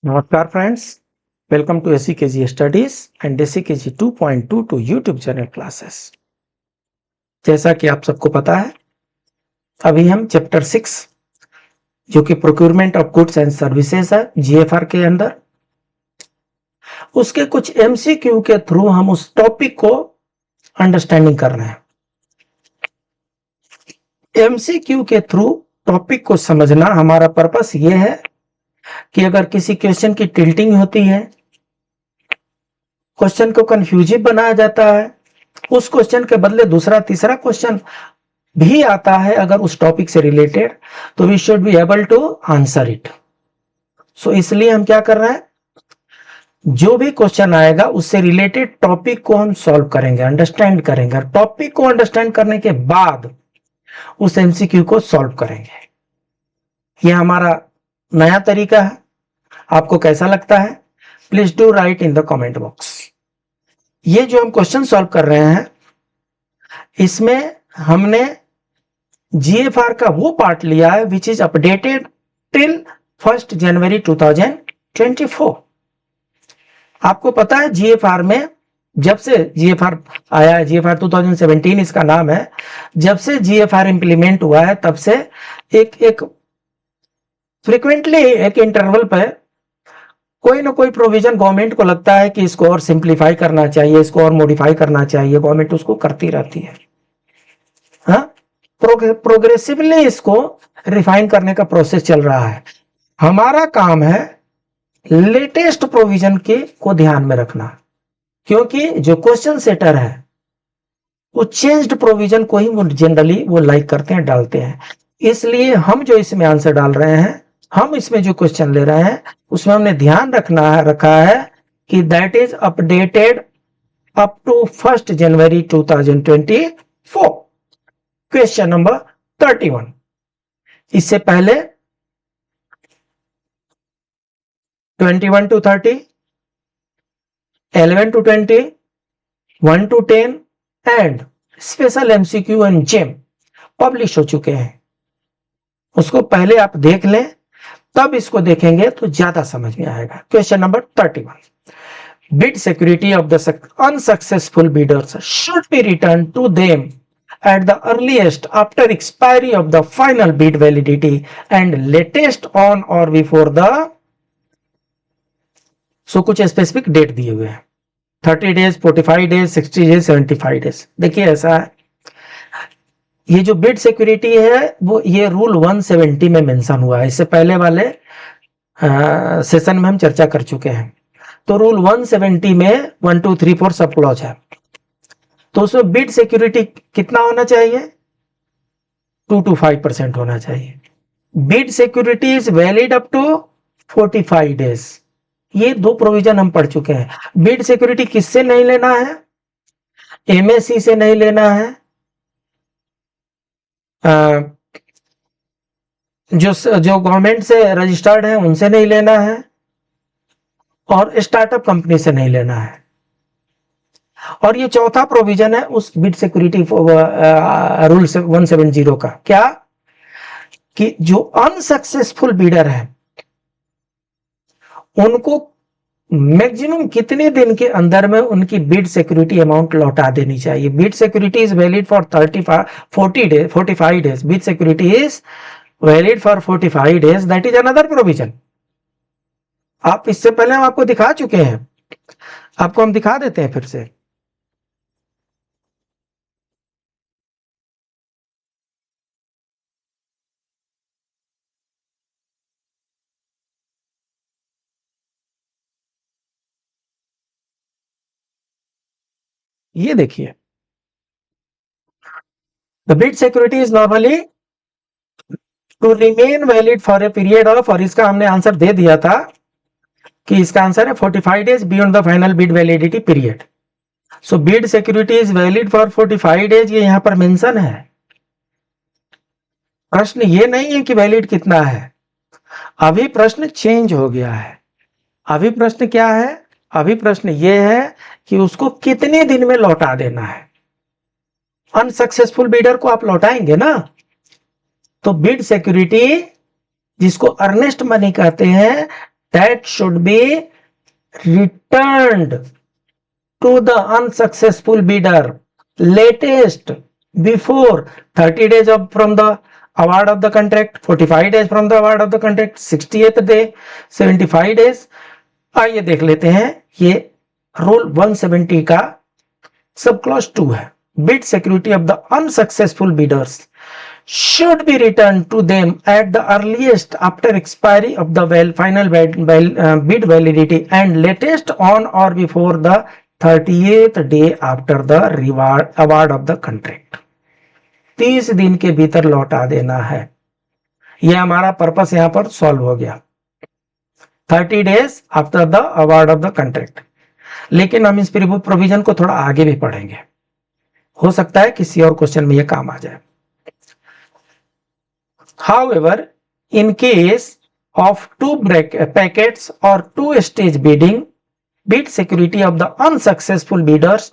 नमस्कार friends, welcome to SCKG studies and SCKG 2.2 to YouTube channel classes. जैसा कि आप सबको पता है, अभी हम चैप्टर 6 जो कि procurement of goods and services है GFR के अंदर, उसके कुछ MCQ के थ्रू हम उस टॉपिक को अंडरस्टैंडिंग कर रहे हैं। MCQ के थ्रू टॉपिक को समझना हमारा पर्पस ये है कि अगर किसी क्वेश्चन की टिल्टिंग होती है, क्वेश्चन को कंफ्यूजिव बनाया जाता है, उस क्वेश्चन के बदले दूसरा तीसरा क्वेश्चन भी आता है अगर उस टॉपिक से रिलेटेड, तो we should be able to answer it. So इसलिए हम क्या कर रहे हैं, जो भी क्वेश्चन आएगा उससे रिलेटेड टॉपिक को हम सॉल्व करेंगे, अंडरस्टैंड करेंगे, और टॉपिक को अंडरस्टैंड करने के बाद उस MCQ को सॉल्व करेंगे। यह हमारा नया तरीका है। आपको कैसा लगता है? Please do right in the comment box. ये जो हम क्वेश्चन सॉल्व कर रहे हैं, इसमें हमने GFR का वो पार्ट लिया है विच इज अपडेटेड टिल 1 जनवरी 2024। आपको पता है GFR में जब से GFR आया है, GFR 2017 इसका नाम है, जब से GFR इंप्लीमेंट हुआ है तब से एक फ्रीक्वेंटली एक इंटरवल पे कोई ना कोई प्रोविजन गवर्नमेंट को लगता है कि इसको और सिंप्लीफाई करना चाहिए, इसको और मॉडिफाई करना चाहिए, गवर्नमेंट उसको करती रहती है। हाँ, प्रोग्रेसिवली इसको रिफाइन करने का प्रोसेस चल रहा है। हमारा काम है लेटेस्ट प्रोविजन के को ध्यान में रखना, क्योंकि जो क्वेश्चन सेटर है वो चेंज्ड प्रोविजन को ही जनरली वो लाइक करते हैं, डालते हैं। इसलिए हम जो इसमें आंसर डाल रहे हैं, हम इसमें जो क्वेश्चन ले रहे हैं, उसमें हमने ध्यान रखा है कि that is updated up to 1 January 2024। Question number 31। इससे पहले 21 to 30, 11 to 20, 1 to 10 and special MCQ and GeM publish हो चुके हैं। उसको पहले आप देख लें, तब इसको देखेंगे तो ज्यादा समझ में आएगा। Question number 31। Bid security of the unsuccessful bidders should be return to them at the earliest after expiry of the final bid validity and latest on or before the कुछ स्पेसिफिक डेट दिए हुए हैं, 30 days, 45 days, 60 days, 75 days. देखिए ऐसा है, ये जो bid security है वो ये रूल 170 में मेंशन हुआ है। इससे पहले वाले सेशन में हम चर्चा कर चुके हैं। तो रूल 170 में 1, 2, 3, 4 सब क्लॉज है। तो उसमें बिड सिक्योरिटी कितना होना चाहिए? 2 to 5% होना चाहिए। Bid security is valid up to 45 days. ये दो प्रोविजन हम पढ़ चुके हैं। बिड सिक्योरिटी किससे नहीं लेना है? MSE से नहीं लेना है, जो गवर्नमेंट से रजिस्टर्ड है उनसे नहीं लेना है, और स्टार्टअप कंपनी से नहीं लेना है। और ये चौथा प्रोविजन है उस बिड सिक्योरिटी रूल 170 का, क्या कि जो अनसक्सेसफुल बिडर है उनको मैक्सिमम कितने दिन के अंदर में उनकी बिड सिक्योरिटी अमाउंट लौटा देनी चाहिए। Bid security is valid for 45 days. Bid security is valid for 45 days. That is another provision. आप इससे पहले हम आपको दिखा चुके हैं, आपको हम दिखा देते हैं फिर से। ये देखिए, the bid security is normally to remain valid for a period of, और इसका हमने आंसर दे दिया था कि इसका आंसर है 45 days beyond the final bid validity period. So bid security is valid for 45 days, ये यहां पर मेंशन है। प्रश्न ये नहीं है कि वैलिड कितना है, अभी प्रश्न चेंज हो गया है। अभी प्रश्न क्या है? अभी प्रश्न ये है कि उसको कितने दिन में लौटा देना है। अनसक्सेसफुल बिडर को आप लौटाएंगे ना, तो बिड सिक्योरिटी जिसको अर्नेस्ट मनी कहते हैं, that should be returned to the unsuccessful bidder latest before 30 days from the award of the contract, 45 days from the award of the contract, 68th day, 75 days. आइए देख लेते हैं, ये rule 170 का sub clause 2 है. Bid security of the unsuccessful bidders should be returned to them at the earliest after expiry of the final bid validity and latest on or before the 30th day after the award of the contract. 30 दिन के भीतर लौटा देना है. यह हमारा purpose यहां पर सॉल्व हो गया. 30 days after the award of the contract. लेकिन हम इस प्रोविजन को थोड़ा आगे भी पढ़ेंगे, हो सकता है किसी और क्वेश्चन में यह काम आ जाए. However, in case of 2 packets or 2 stage bidding, bid security of the unsuccessful bidders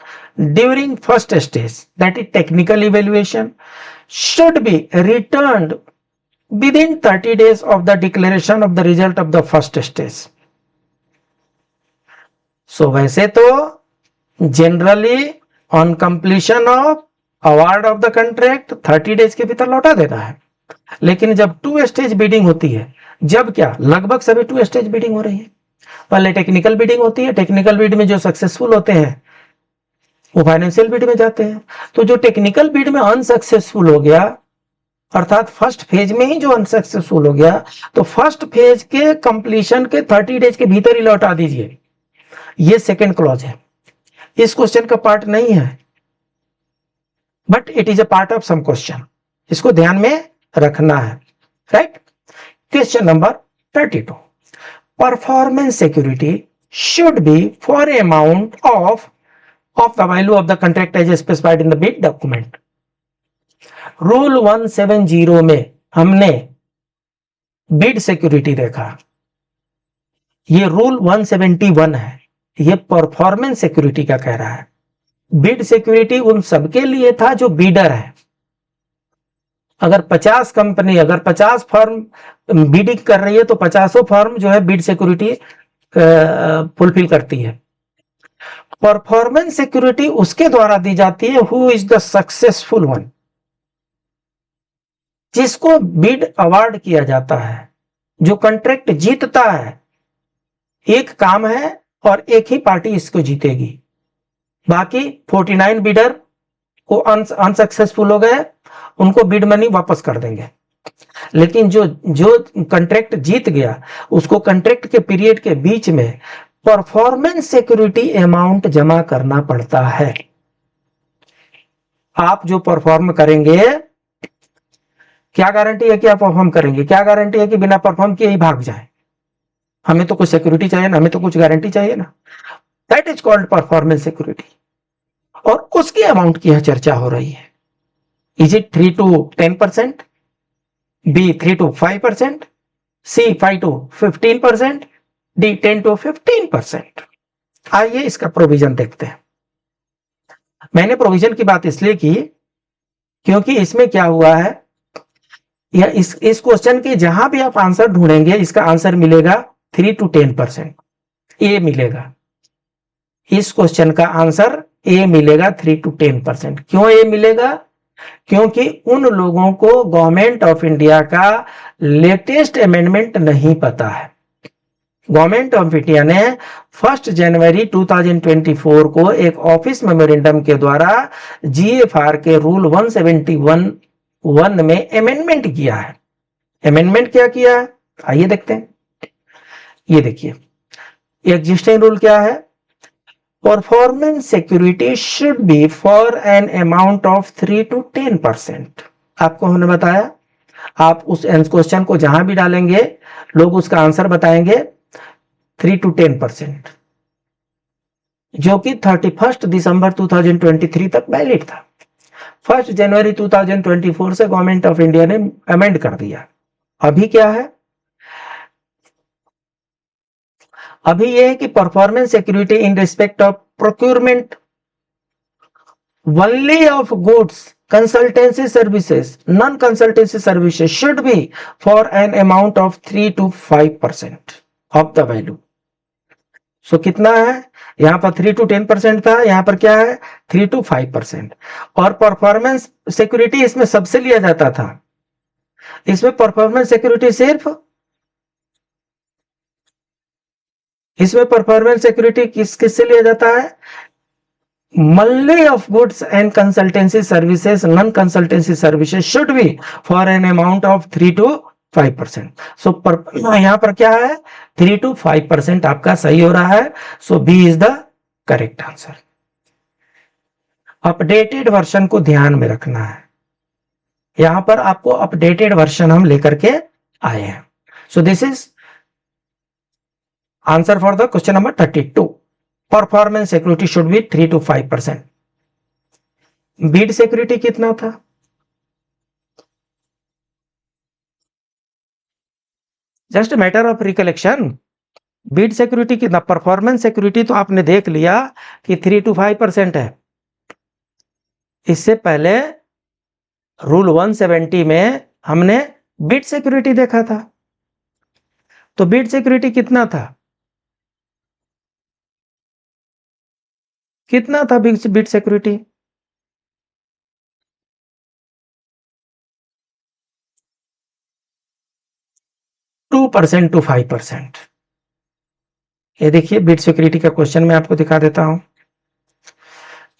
during first stage, that is technical evaluation, should be returned within 30 days of the declaration of the result of the first stage. So वैसे तो generally on completion of award of the contract 30 days के भीतर लौटा देना है. लेकिन जब 2 stage bidding होती है, जब क्या लगभग सभी 2 स्टेज बिडिंग हो रही है. पहले टेक्निकल बिडिंग होती है, टेक्निकल बिड में जो सक्सेसफुल होते हैं वो फाइनेंशियल बिड में जाते हैं. तो जो टेक्निकल बिड में अनसक्सेसफुल हो गया, अर्थात फर्स्ट फेज में ही जो अनसक्सेसफुल हो गया, तो फर्स्ट फेज के कंप्लीशन के 30 डेज के भीतर ही लौटा दीजिए. ये सेकेंड क्लॉज है, इस क्वेश्चन का पार्ट नहीं है, but it is a part of some question. इसको ध्यान में रखना है. Right. Question number 32. Performance security should be for amount of the value of the contract as specified in the bid document. Rule 170 में हमने bid security देखा. ये rule 171 है, ये परफॉर्मेंस सिक्योरिटी का कह रहा है. बिड सिक्योरिटी उन सबके लिए था जो बीडर है. अगर 50 कंपनी, अगर 50 फर्म बिडिंग कर रही है तो 50 फर्म जो है बिड सिक्योरिटी फुलफिल करती है. परफॉर्मेंस सिक्योरिटी उसके द्वारा दी जाती है who is the successful one, जिसको बिड अवार्ड किया जाता है, जो कॉन्ट्रैक्ट जीतता है. एक काम है और एक ही पार्टी इसको जीतेगी. बाकी 49 बिडर को अनसक्सेसफुल हो गए, उनको बिड मनी वापस कर देंगे. लेकिन जो कॉन्ट्रैक्ट जीत गया उसको कॉन्ट्रैक्ट के पीरियड के बीच में परफॉर्मेंस सिक्योरिटी अमाउंट जमा करना पड़ता है. आप जो परफॉर्म करेंगे, क्या गारंटी है कि आप परफॉर्म करेंगे? क्या गारंटी है कि बिना परफॉर्म किए ही भाग जाए? हमें तो कुछ सिक्योरिटी चाहिए ना, हमें तो कुछ गारंटी चाहिए ना. That is called performance security. और उसकी अमाउंट की यहां चर्चा हो रही है. Is it 3 to 10%, B 3 to 5%, C 5 to 15%, D 10 to 15%. आइए इसका प्रोविजन देखते हैं. मैंने प्रोविजन की बात इसलिए की क्योंकि इसमें क्या हुआ है, या इस क्वेश्चन के जहां भी आप आंसर ढूंढेंगे इसका आंसर मिलेगा 3 to 10%. ए मिलेगा, इस क्वेश्चन का आंसर ए मिलेगा 3 to 10%. क्यों ए मिलेगा? क्योंकि उन लोगों को गवर्नमेंट ऑफ इंडिया का लेटेस्ट अमेंडमेंट नहीं पता है. गवर्नमेंट ऑफ इंडिया ने 1 जनवरी 2024 को एक ऑफिस मेमोरेंडम के द्वारा जीएफआर के रूल 171 में अमेंडमेंट किया है. अमेंडमेंट क्या किया है आइए देखते हैं. ये देखिए, एग्जिस्टिंग रूल क्या है? Performance security should be for an amount of 3 to 10%. आपको हमने बताया, आप उस क्वेश्चन को जहां भी डालेंगे लोग उसका आंसर बताएंगे 3 to 10%, जो कि 31 दिसंबर 2023 तक वैलिड था. 1 जनवरी 2024 से गवर्नमेंट ऑफ इंडिया ने अमेंड कर दिया. अभी क्या है? अभी यह है कि performance security in respect of procurement only of goods, consultancy services, non consultancy services should be for an amount of 3 to 5%. Of the value. So कितना है, यहां पर 3 to 10% था, यहां पर क्या है 3 to 5%। और परफॉर्मेंस सिक्योरिटी इसमें सबसे लिया जाता था, इसमें परफॉर्मेंस सिक्योरिटी सिर्फ, इसमें परफॉर्मेंस सिक्योरिटी किससे लिया जाता है, monthly of goods and consultancy services, non-consultancy services should be for an amount of 3 to 5%। सो यहां पर क्या है 3 to 5% आपका सही हो रहा है। So B is the correct answer. Updated version को ध्यान में रखना है, यहां पर आपको अपडेटेड वर्जन हम लेकर के आए हैं। So this is answer for the question number 32। Performance security should B 3 to 5%। Beed security कितना था, just matter of recollection. Beed security कितना, परफॉर्मेंस सिक्योरिटी तो आपने देख लिया कि 3 to 5% है। इससे पहले रूल 170 में हमने बीड सिक्योरिटी देखा था, तो बीड सिक्योरिटी कितना था, कितना था bid security, two percent to 5%। ये देखिए बीड सिक्योरिटी का क्वेश्चन मैं आपको दिखा देता हूं।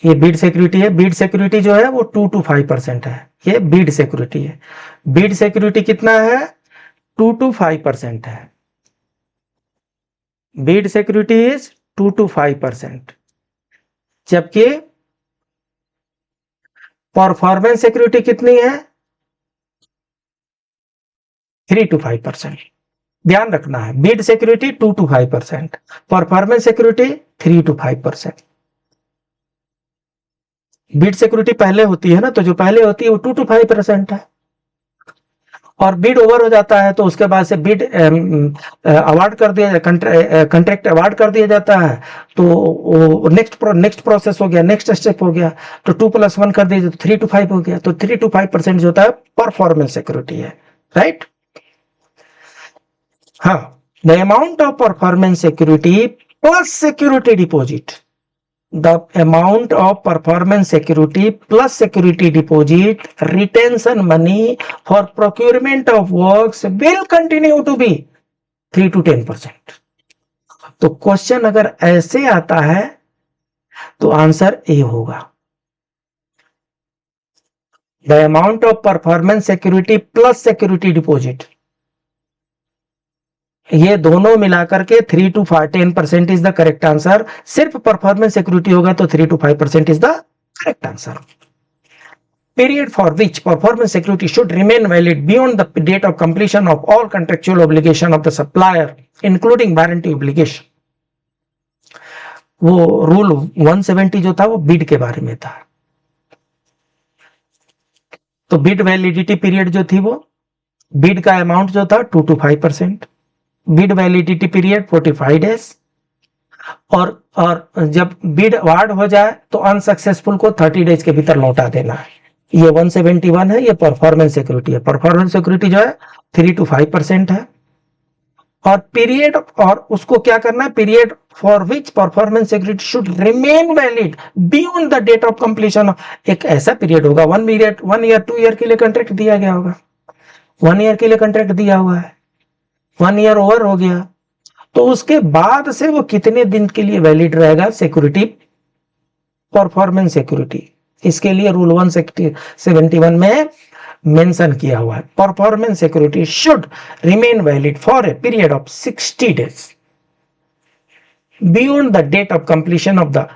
ये बीड सिक्योरिटी है, बीड सिक्योरिटी जो है वो 2 to 5% है, ये बीड सिक्योरिटी है। बीड सिक्योरिटी कितना है 2 to 5% है, बीड सिक्योरिटी इज 2 to 5%। जबकि परफॉर्मेंस सिक्योरिटी कितनी है 3 to 5%। ध्यान रखना है, Beed security 2 to 5%, performance security 3 to 5%। Beed security पहले होती है ना, तो जो पहले होती है वो 2 to 5% है, और बीड ओवर हो जाता है तो उसके बाद से बीड अवार्ड कर दिया, कंट्रैक्ट अवार्ड कर दिया जाता है, तो नेक्स्ट प्रोसेस हो गया, नेक्स्ट स्टेप हो गया, तो 2+1 कर दिया तो 3 to 5 हो गया, तो 3 to 5% जो होता है परफॉर्मेंस सिक्योरिटी है, राइट। हाँ, the amount of performance security plus security deposit, the amount of performance security plus security deposit retention money for procurement of works will continue to be 3 to 10%। तो question अगर ऐसे आता है तो answer A होगा, the amount of performance security plus security deposit, ये दोनों मिलाकर के 3 to 10% is the correct answer. सिर्फ परफॉर्मेंस सिक्योरिटी होगा तो 3 to 5% is the correct answer. Period for which performance security should remain valid beyond the date of completion of all contractual obligation of the supplier, including warranty obligation। वो rule 170 जो था वो bid के बारे में था। तो बिड वैलिडिटी पीरियड जो थी वो, बिड का अमाउंट जो था 2 to 5%, bid validity period 45 days, और जब बिड अवार्ड हो जाए तो अनसक्सेसफुल को 30 डेज के भीतर लौटा देना है। ये 171 है, ये परफॉर्मेंस सिक्योरिटी है। परफॉर्मेंस सिक्योरिटी जो है 3 to 5% है, और पीरियड, और उसको क्या करना है, period for which performance security should remain valid beyond the date of completion. एक ऐसा पीरियड होगा 1 ईयर 2 ईयर के लिए कंट्रैक्ट दिया गया होगा, 1 ईयर के लिए कंट्रैक्ट दिया हुआ है, 1 ईयर ओवर हो गया, तो उसके बाद से वो कितने दिन के लिए वैलिड रहेगा सिक्योरिटी, परफॉर्मेंस सिक्योरिटी। इसके लिए रूल 171 में मेंशन किया हुआ है, performance security should remain valid for a period of 60 days beyond the date of completion of the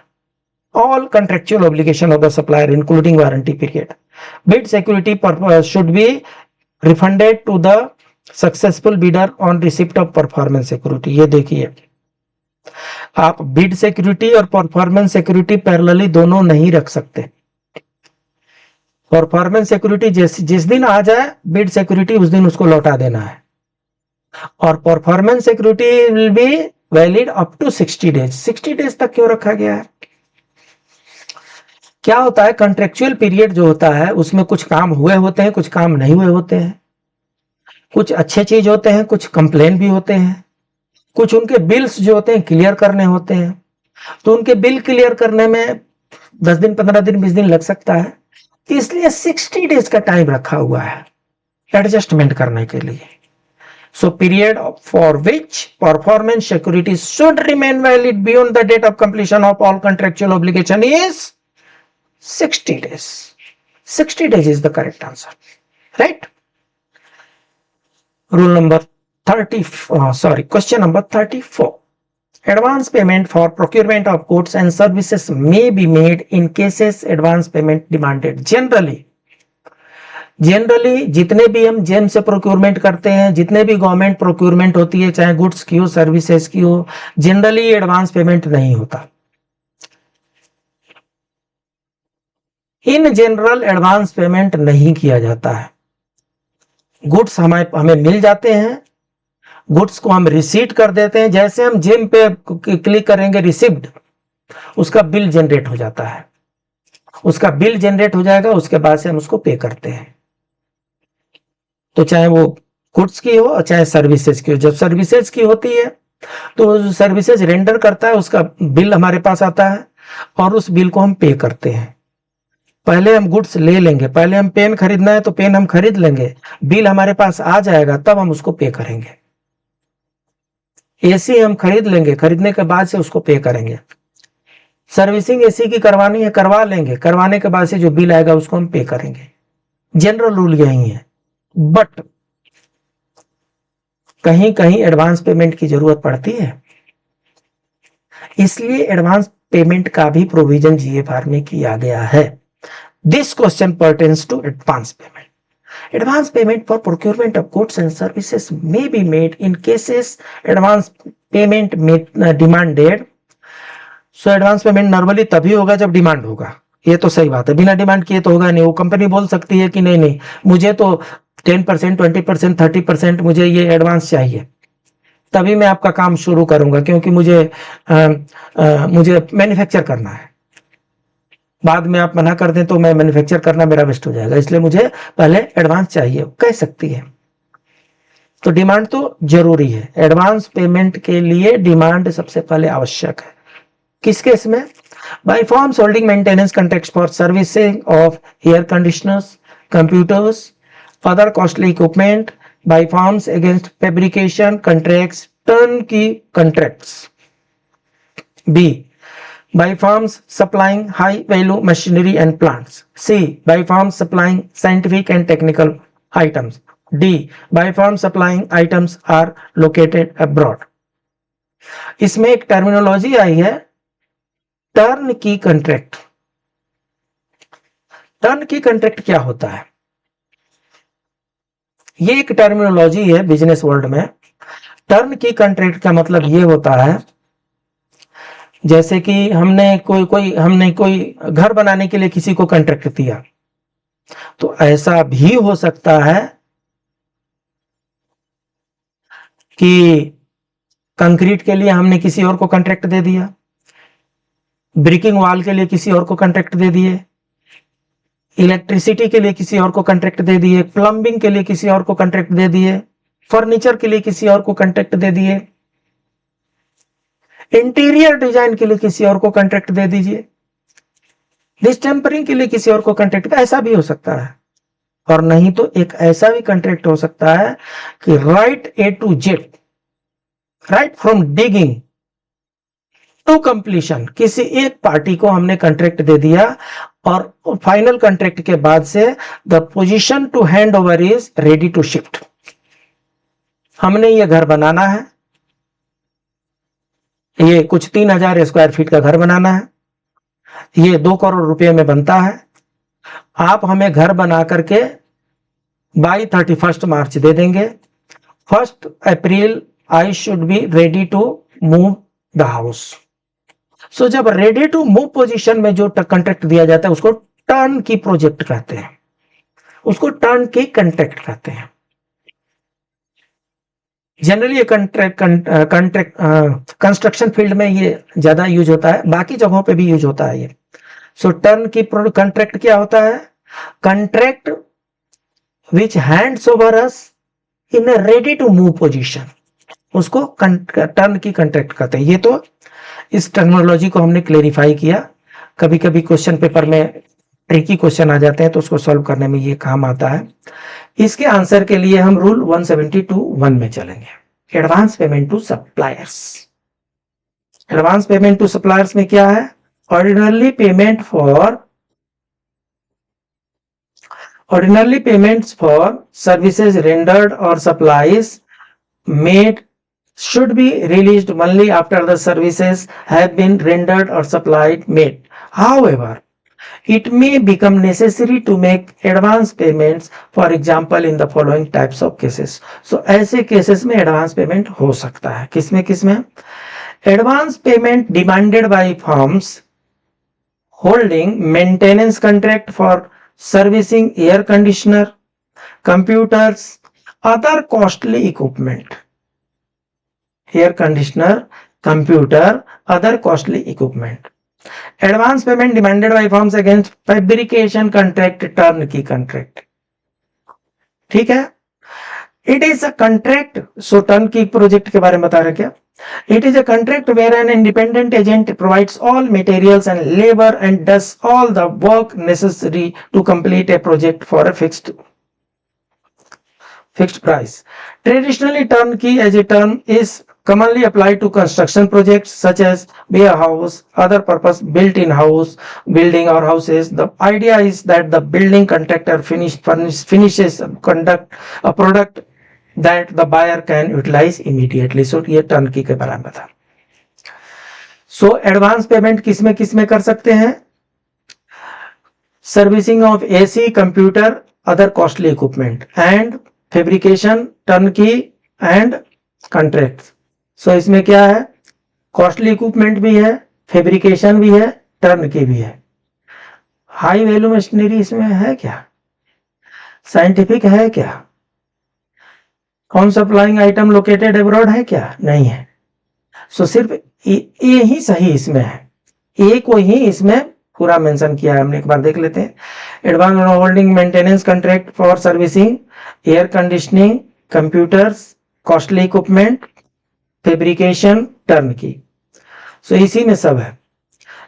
all contractual obligation of the supplier including warranty period। bid security should be refunded to the successful bidder on receipt of performance security. ये देखिए, आप bid security और performance security parallelly दोनों नहीं रख सकते। Performance security जिस दिन आ जाए बिड सिक्योरिटी उस दिन उसको लौटा देना है, और performance security will be valid up to 60 days. 60 days तक क्यों रखा गया है? क्या होता है, कॉन्ट्रेक्चुअल पीरियड जो होता है उसमें कुछ काम हुए होते हैं, कुछ काम नहीं हुए होते हैं, कुछ अच्छे चीज होते हैं, कुछ कंप्लेन भी होते हैं। कुछ उनके बिल्स जो होते हैं क्लियर करने होते हैं, तो उनके बिल क्लियर करने में 10 दिन, 15 दिन, 20 दिन लग सकता है, इसलिए 60 डेज का टाइम रखा हुआ है एडजस्टमेंट करने के लिए. So period for which performance security should remain valid beyond the date of completion of all contractual obligation is 60 days. 60 days is the correct answer, right? Rule number 30, question number 34. Advance payment for procurement of goods and services may be made in cases advance payment demanded. Generally जितने भी हम GeM से procurement करते हैं, जितने भी government procurement होती है, चाहे गुड्स की हो, सर्विसेज की हो, जनरली एडवांस पेमेंट नहीं होता. इन जनरल एडवांस पेमेंट नहीं किया जाता है. गुड्स हमें मिल जाते हैं, गुड्स को हम रिसीट कर देते हैं, जैसे हम जेम पे क्लिक करेंगे रिसिप्ट, उसका बिल जनरेट हो जाता है. उसका बिल जनरेट हो जाएगा, उसके बाद से हम उसको पे करते हैं. तो चाहे वो गुड्स की हो और चाहे सर्विसेज की हो. जब सर्विसेज की होती है तो सर्विसेज रेंडर करता है, उसका बिल हमारे पास आता है और उस बिल को हम पे करते हैं. पहले हम गुड्स ले लेंगे, पहले हम पेन खरीदना है तो पेन हम खरीद लेंगे, बिल हमारे पास आ जाएगा, तब हम उसको पे करेंगे. एसी हम खरीद लेंगे, खरीदने के बाद से उसको पे करेंगे. सर्विसिंग एसी की करवानी है, करवा लेंगे, करवाने के बाद से जो बिल आएगा उसको हम पे करेंगे. जनरल रूल यही है. बट कहीं कहीं एडवांस पेमेंट की जरूरत पड़ती है, इसलिए एडवांस पेमेंट का भी प्रोविजन जीएफआर में किया गया है. This question pertains to advance payment. Advance payment for procurement of goods and services may be made in cases advance payment demanded. So advance payment normally तभी होगा जब डिमांड होगा. ये तो सही बात है, बिना डिमांड किए तो होगा नहीं. वो कंपनी बोल सकती है कि नहीं नहीं, मुझे तो 10%, 20%, 30% मुझे ये एडवांस चाहिए, तभी मैं आपका काम शुरू करूंगा, क्योंकि मुझे मैन्युफैक्चर करना है. बाद में आप मना कर दें तो मैं मैन्युफैक्चर करना मेरा वेस्ट हो जाएगा, इसलिए मुझे पहले एडवांस चाहिए, कह सकती है. तो डिमांड तो जरूरी है. एडवांस पेमेंट के लिए डिमांड सबसे पहले आवश्यक है. किस केस में? By firms holding maintenance contracts for servicing of air conditioners, computers, other costly equipment, by firms against fabrication contracts, turnkey contracts. B, by firms supplying high value machinery and plants. C, by firms supplying scientific and technical items. D, by firms supplying items are located abroad. इसमें एक terminology आई है, turn की contract. Turn की contract क्या होता है? ये एक टर्मिनोलॉजी है बिजनेस वर्ल्ड में. टर्न की कॉन्ट्रैक्ट का मतलब ये होता है, जैसे कि हमने कोई घर बनाने के लिए किसी को कॉन्ट्रैक्ट दिया, तो ऐसा भी हो सकता है कि कंक्रीट के लिए हमने किसी और को कॉन्ट्रैक्ट दे दिया, ब्रिकिंग वॉल के लिए किसी और को कॉन्ट्रैक्ट दे दिए, इलेक्ट्रिसिटी के लिए किसी और को कॉन्ट्रैक्ट दे दिए, प्लम्बिंग के लिए किसी और को कॉन्ट्रैक्ट दे दिए, फर्नीचर के लिए किसी और को कॉन्ट्रैक्ट दे दिए, इंटीरियर डिजाइन के लिए किसी और को कॉन्ट्रैक्ट दे दीजिए, डिस्टेम्परिंग के लिए किसी और को कॉन्ट्रैक्ट. ऐसा भी हो सकता है. और नहीं तो एक ऐसा भी कॉन्ट्रैक्ट हो सकता है कि right A to Z, right from digging to completion, किसी एक पार्टी को हमने कॉन्ट्रैक्ट दे दिया और फाइनल कॉन्ट्रैक्ट के बाद से the position to hand over is ready to shift. हमने ये घर बनाना है, ये कुछ 3000 स्क्वायर फीट का घर बनाना है, ये 2 करोड़ रुपए में बनता है. आप हमें घर बना करके बाय 31 मार्च दे देंगे. 1 April I should be ready to move the house. So जब रेडी टू मूव पोजीशन में जो कॉन्ट्रैक्ट दिया जाता है उसको टर्न की प्रोजेक्ट कहते हैं, उसको टर्न की कॉन्ट्रैक्ट कहते हैं. जनरली ये कॉन्ट्रैक्ट कंस्ट्रक्शन फील्ड में ये ज्यादा यूज होता है, बाकी जगहों पे भी यूज होता है ये. सो टर्न की कॉन्ट्रैक्ट क्या होता है? Contract which hands over us in a ready to move position. उसको टर्न की कॉन्ट्रैक्ट कहते हैं। ये तो इस टर्मिनोलॉजी को हमने क्लेरिफाई किया। कभी कभी क्वेश्चन पेपर में ट्रिकी क्वेश्चन आ जाते हैं तो उसको सॉल्व करने में ये काम आता है। इसके आंसर के लिए हम रूल 172(1) में चलेंगे। Advance payment to suppliers. Advance payment to suppliers में क्या है? Ordinarily payments for services rendered और supplies made should be released only after the services have been rendered or supplied made. However, it may become necessary to make advance payments, for example in the following types of cases. So ऐसे cases में advance payment हो सकता है। किसमें? Advance payment demanded by firms holding maintenance contract for servicing air conditioner, computers, other costly equipment. Air conditioner, computer, other costly equipment. Advance payment demanded by firms against fabrication contract, turnkey contract. ठीक है? It is a contract. So turnkey project के बारे में बता रहे क्या? It is a contract where an independent agent provides all materials and labor and does all the work necessary to complete a project for a fixed price. Traditionally, turnkey as a term is commonly applied to construction projects such as warehouse, other purpose built-in house, building or houses. The idea is that the building contractor finishes conduct a product that the buyer can utilize immediately. So ये turnkey के बारे में था। So advance payment किसमें कर सकते हैं? Servicing of AC, computer, other costly equipment and fabrication, turnkey and contracts. So इसमें क्या है? कॉस्टली इक्विपमेंट भी है, फैब्रिकेशन भी है, टर्नकी भी है। हाई वैल्यू मशीनरी इसमें है क्या? साइंटिफिक है क्या? कौन सप्लाइंग आइटम लोकेटेड अब्रॉड है क्या? नहीं है। सो सिर्फ ए ही सही इसमें है, ए को ही इसमें पूरा मेंशन किया है। हमने एक बार देख लेते हैं। Advance holding maintenance contract for servicing air conditioning, computers, costly equipment, fabrication, turnkey. So इसी में सब है।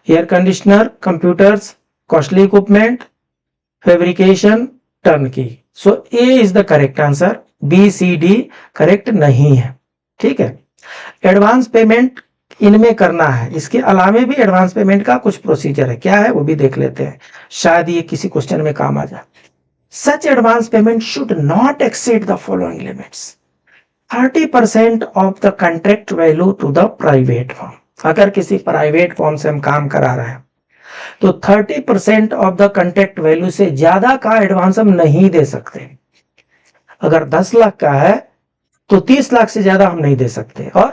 Air conditioner, computers, costly equipment, fabrication, turnkey. So A is the correct answer, B C D correct नहीं है। ठीक है। Advance payment इनमें करना है, इसके अलावे भी एडवांस पेमेंट का कुछ प्रोसीजर है। क्या है वो भी देख लेते हैं, शायद ये किसी क्वेश्चन में काम आ जाए। Such advance payment should not exceed the following limits: 30% of the contract value to the private firm. अगर किसी प्राइवेट फर्म से हम काम करा रहे हैं तो 30% ऑफ द कॉन्ट्रैक्ट वैल्यू से ज्यादा का एडवांस हम नहीं दे सकते। अगर 10 लाख का है तो 30 लाख से ज्यादा हम नहीं दे सकते। और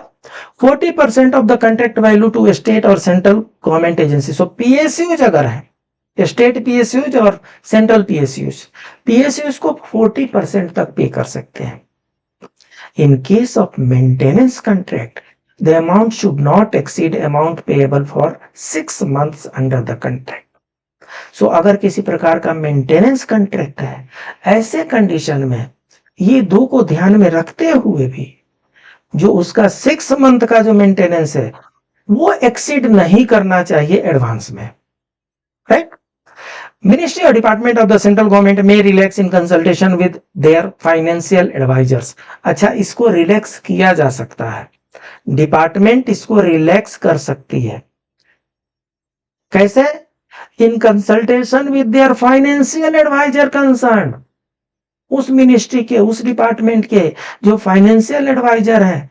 40% of the contract value to state और central government agency. So PSUs अगर है, स्टेट पीएसयूज और सेंट्रल पीएसयूज को 40% तक पे कर सकते हैं। In case of maintenance contract, the amount should not exceed amount payable for 6 months under the contract. So अगर किसी प्रकार का मेंटेनेंस कॉन्ट्रैक्ट है, ऐसे कंडीशन में ये दो को ध्यान में रखते हुए भी जो उसका 6 मंथ का जो मेंटेनेंस है वो एक्सीड नहीं करना चाहिए एडवांस में, right? Ministry or Department of the Central Government may relax in consultation with their financial advisors. अच्छा, इसको रिलैक्स किया जा सकता है, डिपार्टमेंट इसको रिलैक्स कर सकती है। कैसे? In consultation with their financial adviser concern. उस मिनिस्ट्री के, उस डिपार्टमेंट के जो फाइनेंशियल एडवाइजर हैं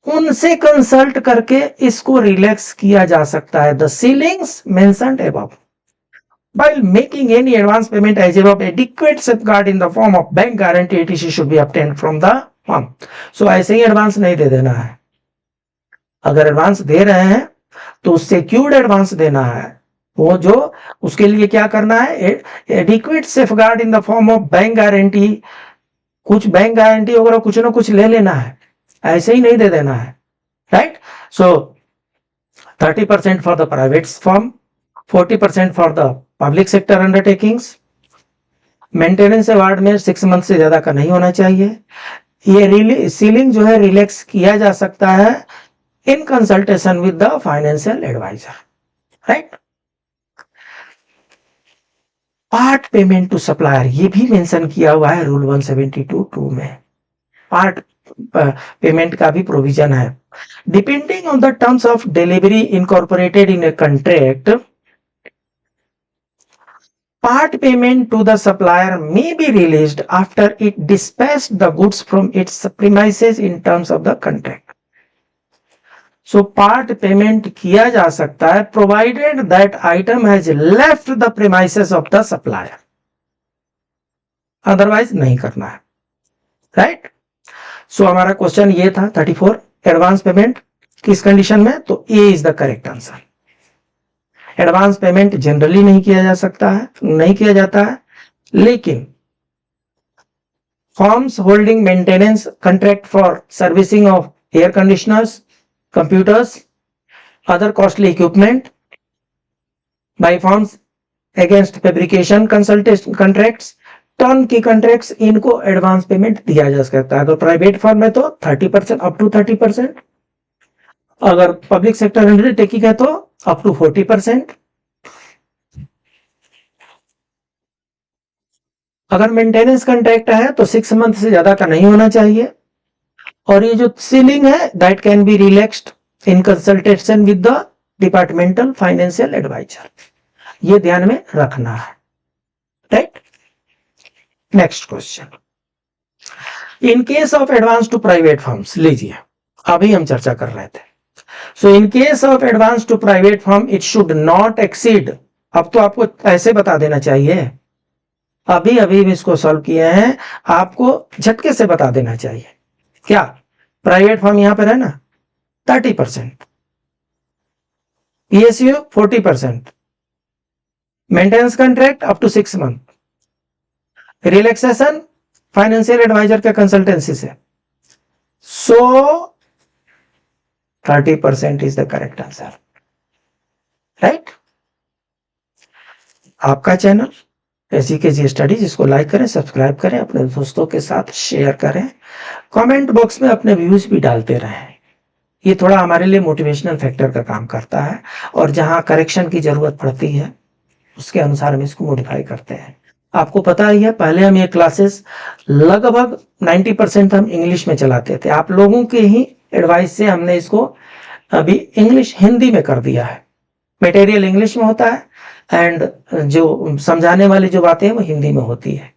उनसे कंसल्ट करके इसको रिलैक्स किया जा सकता है। The ceilings mentioned above while making any advance payment as above, adequate safeguard in the form of bank guarantee etc should be obtained from the firm. So ऐसे ही advance नहीं दे देना है। अगर एडवांस दे रहे हैं तो सिक्योर्ड एडवांस देना है। वो जो उसके लिए क्या करना है, adequate safeguard in the form of bank guarantee. कुछ बैंक गारंटी वगैरह कुछ ना कुछ ले लेना है, ऐसे ही नहीं दे देना है, right? So 30% for the private firm, 40% for the public sector undertakings. Maintenance award में 6 मंथ से ज्यादा का नहीं होना चाहिए। ये सीलिंग जो है रिलैक्स किया जा सकता है in consultation with the financial adviser, right. Part payment to supplier ये भी मेंशन किया हुआ है रूल 172(2) में, पार्ट पेमेंट का भी प्रोविजन है। Depending on the terms of delivery incorporated in a contract, part payment to the supplier may be released after it dispatched the goods from its premises in terms of the contract. So part payment किया जा सकता है provided that item has left the premises of the supplier. Otherwise नहीं करना है, right? So हमारा question ये था 34, एडवांस पेमेंट किस कंडीशन में, तो A is the correct answer. Advance payment generally नहीं किया जा सकता है, नहीं किया जाता है, लेकिन firms holding maintenance contract for servicing of air conditioners, computers, other costly equipment by firms against fabrication consultation contracts, turnkey contracts, इनको एडवांस पेमेंट दिया जा सकता है। अगर प्राइवेट फर्म है तो 30%, अप टू 30%, अगर पब्लिक सेक्टर अंडरटेकिंग है तो अप टू 40%। अगर मेंटेनेंस कॉन्ट्रैक्ट है तो 6 मंथ से ज्यादा का नहीं होना चाहिए। और ये जो सीलिंग है that can be relaxed in consultation with the departmental financial adviser, ये ध्यान में रखना है, right. Next question, in case of advance to private firms, लीजिए अभी हम चर्चा कर रहे थे। So in case of advance to private firm it should not exceed, अब तो आपको ऐसे बता देना चाहिए, अभी अभी इसको सॉल्व किए हैं, आपको झटके से बता देना चाहिए। क्या प्राइवेट फर्म यहां पर है ना 30%, PSU 40%, maintenance contract up to 6 month, relaxation financial adviser के कंसल्टेंसी से, so 30% is the correct answer, right. आपका चैनल एसीकेजी स्टडीज, इसको लाइक करें, सब्सक्राइब करें, अपने दोस्तों के साथ शेयर करें, कमेंट बॉक्स में अपने व्यूज भी डालते रहें। ये थोड़ा हमारे लिए मोटिवेशनल फैक्टर का काम करता है, और जहां करेक्शन की जरूरत पड़ती है उसके अनुसार हम इसको मॉडिफाई करते हैं। आपको पता ही है पहले हम ये क्लासेस लगभग 90% हम इंग्लिश में चलाते थे, आप लोगों के ही एडवाइस से हमने इसको अभी इंग्लिश हिंदी में कर दिया है। मटेरियल इंग्लिश में होता है एंड जो समझाने वाली जो बातें हैं वो हिंदी में होती है।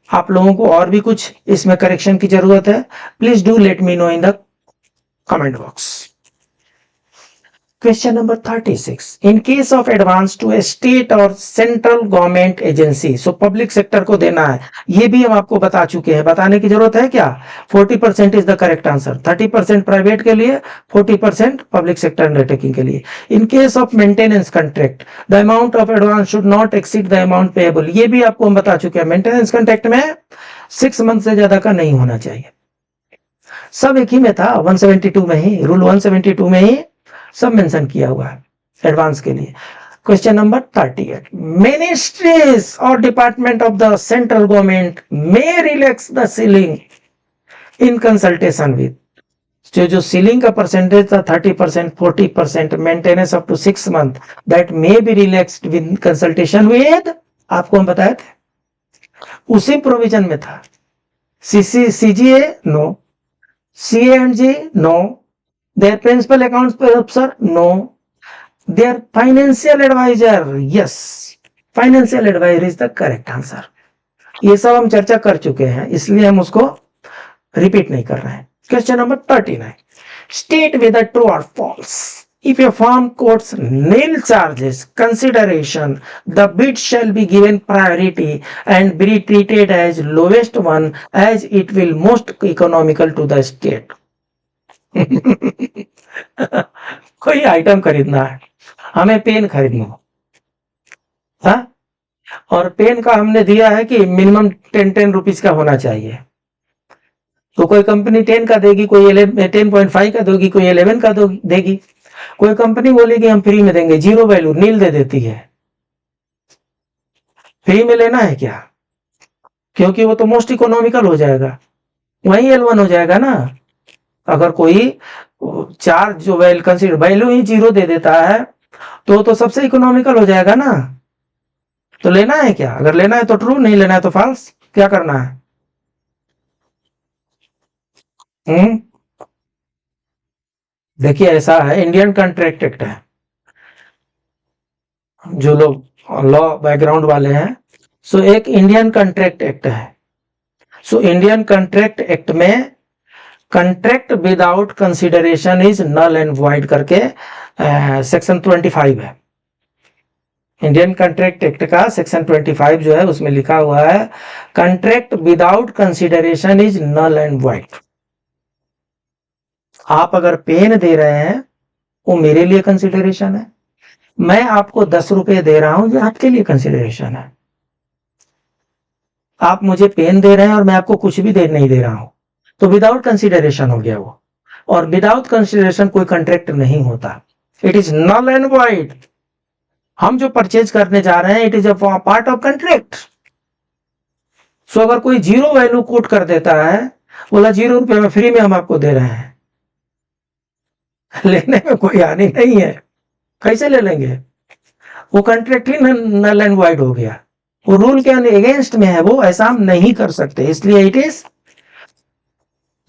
आप लोगों को और भी कुछ इसमें करेक्शन की जरूरत है, please do let me know in the comment box. Question number 36, in case of advance to a state और central government agency, so public sector को देना है, ये भी हम आपको बता चुके हैं, बताने की जरूरत है क्या। 40% is the correct answer, 30% private के लिए, 40% पब्लिक सेक्टर अंडरटेकिंग के लिए। इन case of maintenance contract the amount of advance should not exceed the amount payable, ये भी आपको हम बता चुके हैं, मेंटेनेंस कॉन्ट्रैक्ट में 6 मंथ से ज्यादा का नहीं होना चाहिए। सब एक ही में था, 172 में ही, रूल 172 में ही सब मेंशन किया हुआ है एडवांस के लिए। क्वेश्चन नंबर 38, मिनिस्ट्रीज और department of the central government may relax the ceiling in consultation with, जो सीलिंग का परसेंटेज था 30%, 40%, maintenance up to 6 month, that may be relaxed with consultation with, आपको हम बताए थे उसी प्रोविजन में था। CGA no, CA&G no, their principal accounts officer no, their financial advisor yes, financial advisor is the correct answer। ये सब हम चर्चा कर चुके हैं, इसलिए हम उसको रिपीट नहीं कर रहे हैं। Question number 39, state whether true or false, if a firm quotes nil charges consideration the bid shall be given priority and be treated as lowest one as it will most economical to the state। कोई item खरीदना है, हमें pen खरीदना है, और pen का हमने दिया है कि मिनिमम 10 रुपीज का होना चाहिए, तो कोई कंपनी 10 का देगी, कोई 10.5 का देगी, कोई 11 का देगी, कोई कंपनी बोलेगी हम फ्री में देंगे, जीरो वैल्यू नील दे देती है। फ्री में लेना है क्या, क्योंकि वो तो मोस्ट इकोनॉमिकल हो जाएगा। वही L1 हो जाएगा ना। अगर कोई चार्ज जो कंसीडर वैल्यू ही 0 दे देता है तो सबसे इकोनॉमिकल हो जाएगा ना। तो लेना है क्या? अगर लेना है तो ट्रू, नहीं लेना है तो फॉल्स। क्या करना है? हम्म देखिए ऐसा है, इंडियन कॉन्ट्रैक्ट एक्ट है, जो लोग लॉ बैकग्राउंड वाले हैं, सो एक इंडियन कॉन्ट्रैक्ट एक्ट है। सो इंडियन कॉन्ट्रैक्ट एक्ट में contract without consideration is null and void करके सेक्शन 25 है। इंडियन कॉन्ट्रैक्ट एक्ट का सेक्शन 25 जो है उसमें लिखा हुआ है contract without consideration is null and void. आप अगर पेन दे रहे हैं वो मेरे लिए कंसिडरेशन है, मैं आपको 10 रुपए दे रहा हूं, ये आपके लिए कंसिडरेशन है। आप मुझे पेन दे रहे हैं और मैं आपको कुछ भी नहीं दे रहा हूं, तो विदाउट कंसिडरेशन हो गया वो। और विदाउट कंसिडरेशन कोई कॉन्ट्रैक्ट नहीं होता, it is null and void. हम जो परचेज करने जा रहे हैं it is a part of contract. So अगर कोई 0 वैल्यू कोट कर देता है, बोला 0 रुपए में फ्री में हम आपको दे रहे हैं, लेने में कोई हानि नहीं है, कैसे ले लेंगे? वो कॉन्ट्रैक्ट ही नल एंड वॉइड हो गया, वो रूल के अगेंस्ट में है, वो ऐसा हम नहीं कर सकते, इसलिए it is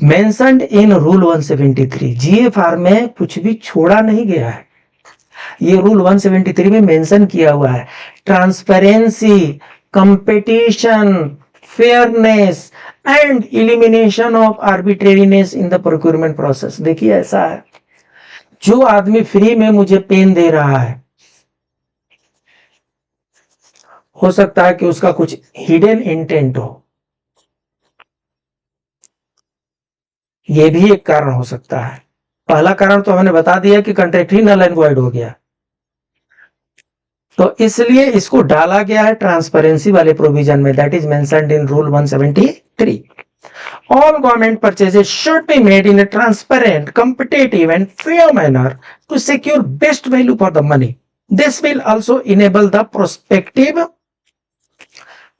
mentioned in rule 173। GFR में कुछ भी छोड़ा नहीं गया है, ये रूल 173 में मेंशन किया हुआ है। Transparency, competition, fairness and elimination of arbitrariness in the procurement process. देखिए ऐसा है, जो आदमी फ्री में मुझे पेन दे रहा है, हो सकता है कि उसका कुछ हिडन इंटेंट हो, यह भी एक कारण हो सकता है। पहला कारण तो हमने बता दिया कि कॉन्ट्रैक्ट ही नल एंड वॉइड हो गया, तो इसलिए इसको डाला गया है ट्रांसपेरेंसी वाले प्रोविजन में, that is mentioned in rule 173। All government purchases should be made in a transparent, competitive and fair manner to secure best value for the money. This will also enable the prospective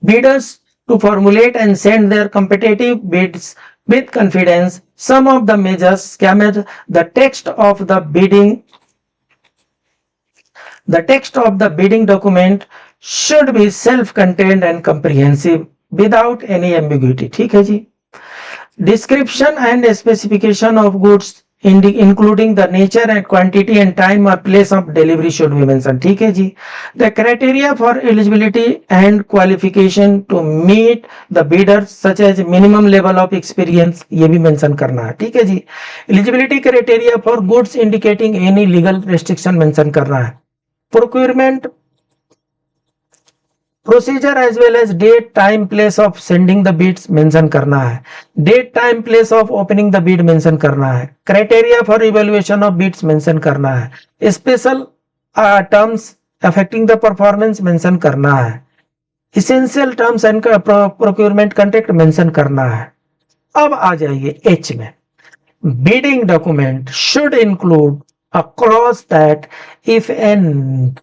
bidders to formulate and send their competitive bids with confidence. Some of the measures, the text of the bidding document should be self-contained and comprehensive without any ambiguity. ठीक है जी। Description and specification of goods including the nature and quantity and time or place of delivery should be mentioned. ठीक है जी। The criteria for eligibility and qualification to meet the bidders such as minimum level of experience, ये भी mention करना है। ठीक है जी। Eligibility criteria for goods indicating any legal restriction mention करना है। Procurement procedure as well as date time place of sending the bids mention करना है, date time place of opening the bid mention करना है, criteria for evaluation of bids mention करना है, special terms affecting the performance mention करना है, essential terms and procurement contract mention करना है। अब आ जाइए एच में, bidding document should include a clause that if a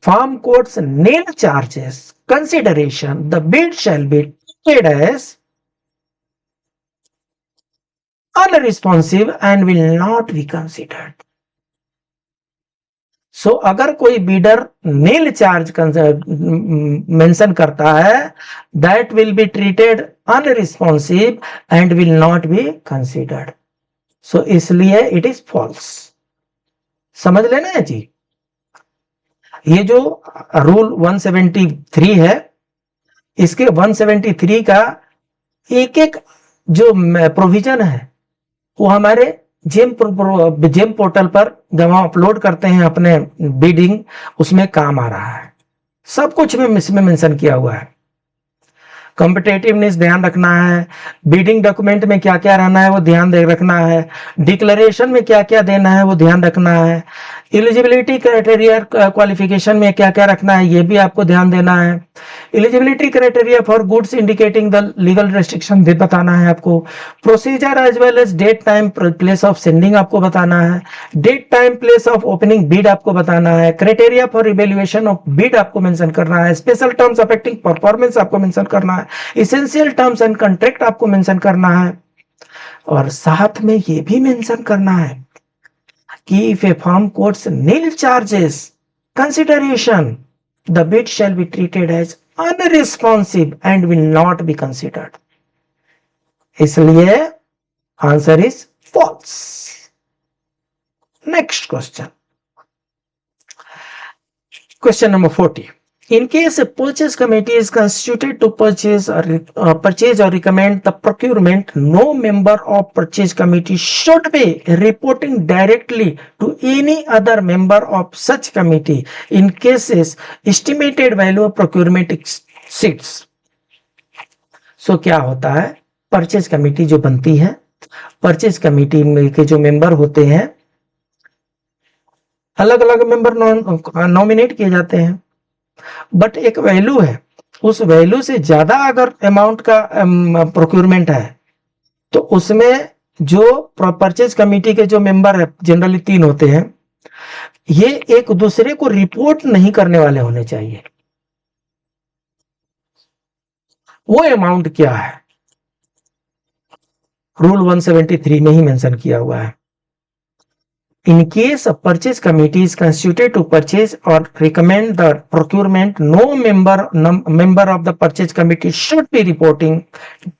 firm quotes nil charges consideration, the bid shall be treated as unresponsive and will not be considered. सो अगर कोई bidder नील charge mention करता है, that will be treated unresponsive and will not be considered. So इसलिए it is false, समझ लेना है जी। ये जो रूल 173 है, इसके 173 का एक एक जो प्रोविजन है वो हमारे जेम पोर्टल पर जब हम अपलोड करते हैं अपने बिडिंग, उसमें काम आ रहा है। सब कुछ में इसमें मेंशन किया हुआ है। कॉम्पिटेटिवनेस ध्यान रखना है, बिडिंग डॉक्यूमेंट में क्या क्या रहना है वो ध्यान रखना है, डिक्लेरेशन में क्या क्या देना है वो ध्यान रखना है, एलिजिबिलिटी क्राइटेरिया क्वालिफिकेशन में क्या क्या रखना है ये भी आपको ध्यान देना है, eligibility criteria for goods indicating the legal restriction भी बताना है आपको, procedure as well as date time place of sending आपको बताना है, date time place of opening bid आपको बताना है, criteria for evaluation of bid आपको मेंशन करना है, स्पेशल टर्म्स अफेक्टिंग परफॉर्मेंस आपको मेंशन करना है, इसेंशियल टर्म्स एंड कॉन्ट्रैक्ट आपको मेंशन करना है, और साथ में ये भी मेंशन करना है कि if a firm quotes nil charges consideration, the bid shall be treated as unresponsive and will not be considered. इसलिए answer is false. Next question, question number 40. In case a purchase committee is constituted to purchase or recommend the procurement, no member of purchase committee should be reporting directly to any other member of such committee in cases estimated value of procurement exceeds. So क्या होता है, purchase committee जो बनती है, purchase committee में के जो member होते हैं, अलग अलग मेंबर नॉमिनेट किए जाते हैं, बट एक वैल्यू है, उस वैल्यू से ज्यादा अगर अमाउंट का प्रोक्योरमेंट है तो उसमें जो परचेज कमेटी के जो मेंबर है, जनरली 3 होते हैं, ये एक दूसरे को रिपोर्ट नहीं करने वाले होने चाहिए. वो अमाउंट क्या है, रूल 173 में ही मेंशन किया हुआ है. In case a purchase committee is constituted to purchase or recommend the procurement, no member of the purchase committee should be reporting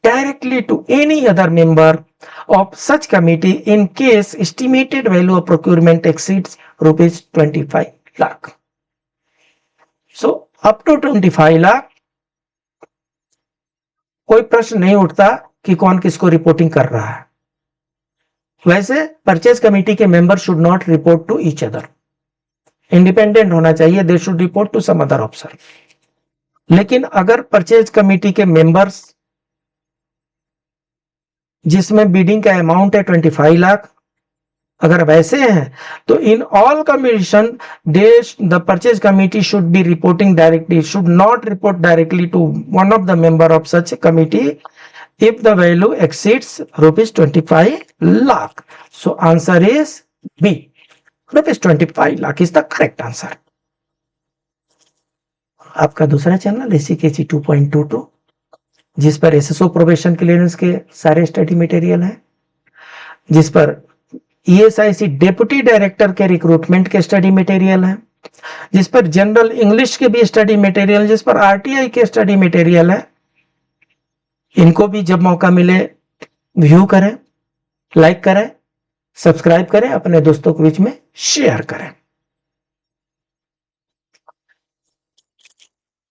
directly to any other member of such committee in case estimated value of procurement exceeds rupees 25 lakh. So up to 25 lakh कोई प्रश्न नहीं उठता कि कौन किसको reporting कर रहा है. वैसे परचेज कमेटी के member should not report to each other, independent होना चाहिए, they should report to some other officer. लेकिन अगर परचेज कमेटी के मेंबर्स जिसमें बिडिंग का अमाउंट है 25 लाख, अगर वैसे हैं तो in all commission the purchase committee should be reporting directly, should not report directly to one of the member of such committee if the value exceeds rupees 25 lakh. So answer is B. Rupees 25 lakh is the correct answer. आपका दूसरा channel एसीकेजी 2.22, जिस पर SSO probation clearance के सारे study material है, जिस पर ESIC deputy director के रिक्रूटमेंट के स्टडी मटेरियल है, जिस पर जनरल इंग्लिश के भी स्टडी मटेरियल, जिस पर आरटीआई के स्टडी मटेरियल है. इनको भी जब मौका मिले व्यू करें, लाइक करें, सब्सक्राइब करें, अपने दोस्तों के बीच में शेयर करें.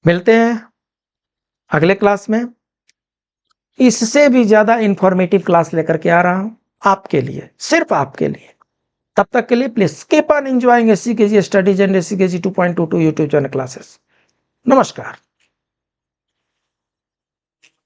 मिलते हैं अगले क्लास में. इससे भी ज्यादा इंफॉर्मेटिव क्लास लेकर के आ रहा हूं आपके लिए, सिर्फ आपके लिए. तब तक के लिए please keep on enjoying ACKG studies and ACKG 2.22 YouTube channel classes. नमस्कार.